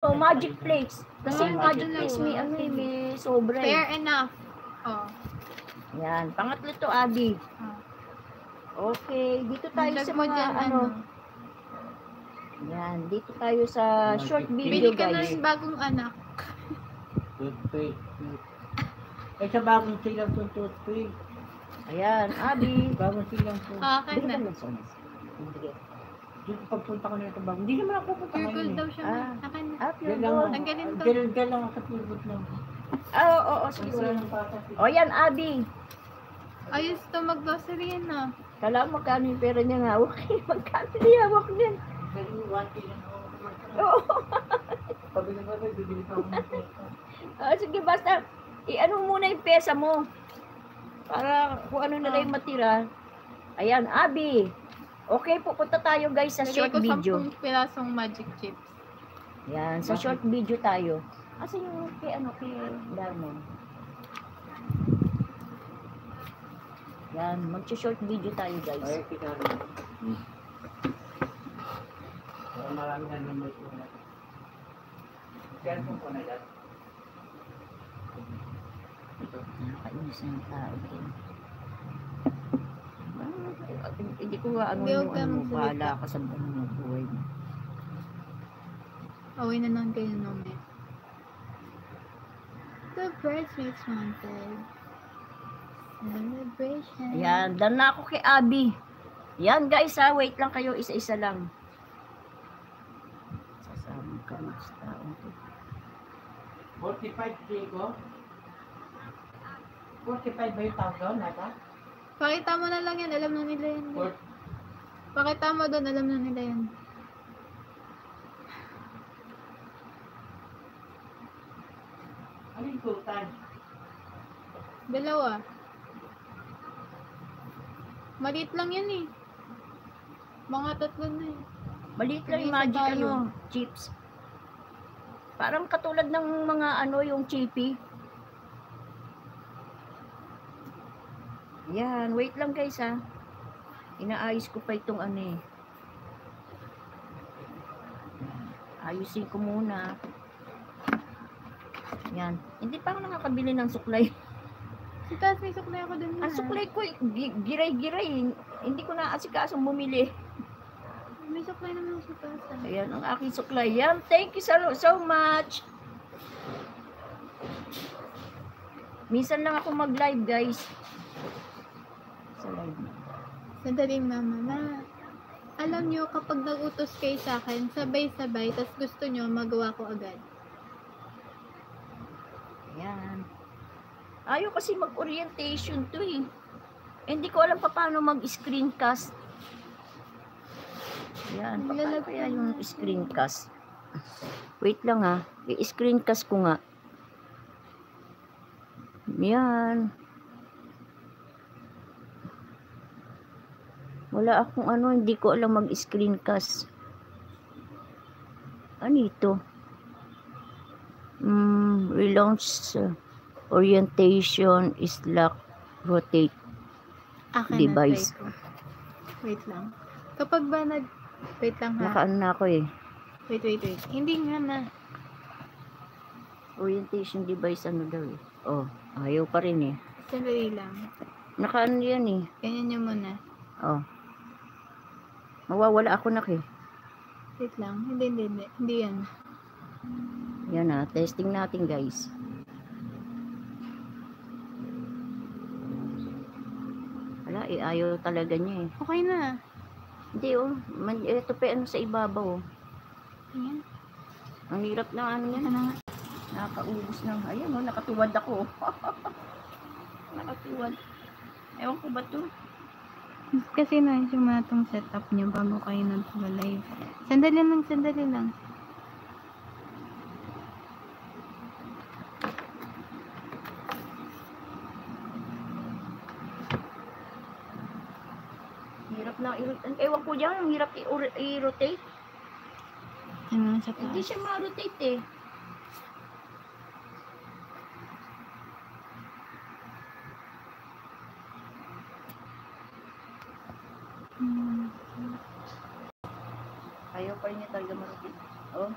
Oh, magic plates. Kasi yung magic dalawa. plates may ano eh, may sobra eh. Fair enough. Oh. Yan, pangatlo to, Abby. Oh. Okay, dito tayo Lag sa mo mga dyan, ano. Yan, dito tayo sa short video, Bili ka na guys. rin bagong anak. Toothpaste. Eh, sa bagong silang itong toothpaste. Ayan, Abby. Bagong silang po. Okay Bili ka na. ng sonas. Sige. Dito pagpunta ko na ito bagong. Hindi naman ako pupunta Pure ngayon gold daw eh. siya. Ah. Akin na. Ah, pure Diyan lang gold. ako. Tanggalin to. Diyan lang ako sa pure gold lang. Oo, sige. Wala nang patas. O yan, Abby. Ayos to mag-grocery yan ah. Kala mo magkano yung pera niya nga. Okay, magkano niya hawak niyan. Kasi 1 kilo na ako. Oo. Pabili ko rin, bibili pa ako ng pesa. Sige, basta, i-ano muna yung pesa mo. Para kung ano na lang yung matira. Ayan, Abby. Okay, pupunta tayo guys sa Lagay short ko video. 10 pirasong magic chips. Yan, sa short video tayo. Asa yung kay ano, kay Darmon? Yan, mag-short video tayo guys. Ay, kita rin. Para marami na naman ito na. Cellphone ko na yan. Nakakainis ng tao din. Hindi ko nga ano Hindi, huwag yung ka ano, magsalita. bahala ka sa buhay mo. Away na lang kayo naman. The bridesmaids wanted. Celebration. Ayan, done na ako kay Abby. Yan guys ha, wait lang kayo, isa-isa lang. Sasama ka sa taong to. 45 kilo. 45 ba yung tawag doon, nata? Pakita mo na lang yan, alam na nila yan. Pakita mo doon, alam na nila yan. Ano yung sultan? Dalawa. Maliit lang yan eh. Mga tatlo na eh. Maliit lang yung Isa magic tayo. ano, chips. Parang katulad ng mga ano, yung chippy. Yan, wait lang guys ha. Inaayos ko pa itong ano eh. Ayusin ko muna. Yan. Hindi pa ako nakakabili ng suklay. Si Taz, may suklay ako dun. Ang suklay ko, giray-giray. Hindi ko na asikasong bumili. May suklay naman si Taz. Ayan, ang aking suklay. Yan, thank you so much. Minsan lang ako mag-live, guys. Sa live. Sandali mama na. Alam nyo, kapag nag-utos kayo sa akin, sabay-sabay, tas gusto nyo, magawa ko agad. Ayan. Ayaw kasi mag-orientation to eh. Hindi ko alam pa paano mag-screencast. Ayan, paano kaya yung screencast? Wait lang ha. I-screencast ko nga. Yan. Wala akong ano, hindi ko alam mag-screencast. Ano ito? Relaunch orientation is lock rotate Akin device. na, try ko. Wait lang. Kapag ba wait lang ha. Nakaano na ako eh. Wait. Hindi nga na. Orientation device ano daw eh. Oh, ayaw pa rin eh. Sandali lang. Nakaano yan eh. Ganyan nyo muna. Oh. Mawawala ako na eh. Wait lang. Hindi yan. Yan na, testing natin guys. Wala eh, ayaw talaga niya eh. Okay na. Hindi oh, ito pa ano sa ibabaw oh. Ayan. Ang hirap na ano yan. Ano nga? Nakakaubos ng, ayan oh, nakatuwad ako. Nakatuwad. Ewan ko ba to? Kasi nais yung mga itong setup nyo bago kayo nag-live. Sandali lang. Hirap na, ewan ko dyan, ang hirap i-rotate. Ano sa Hindi taas? siya ma-rotate eh. Ayaw pa rin niya talaga ma-rotate. Oh.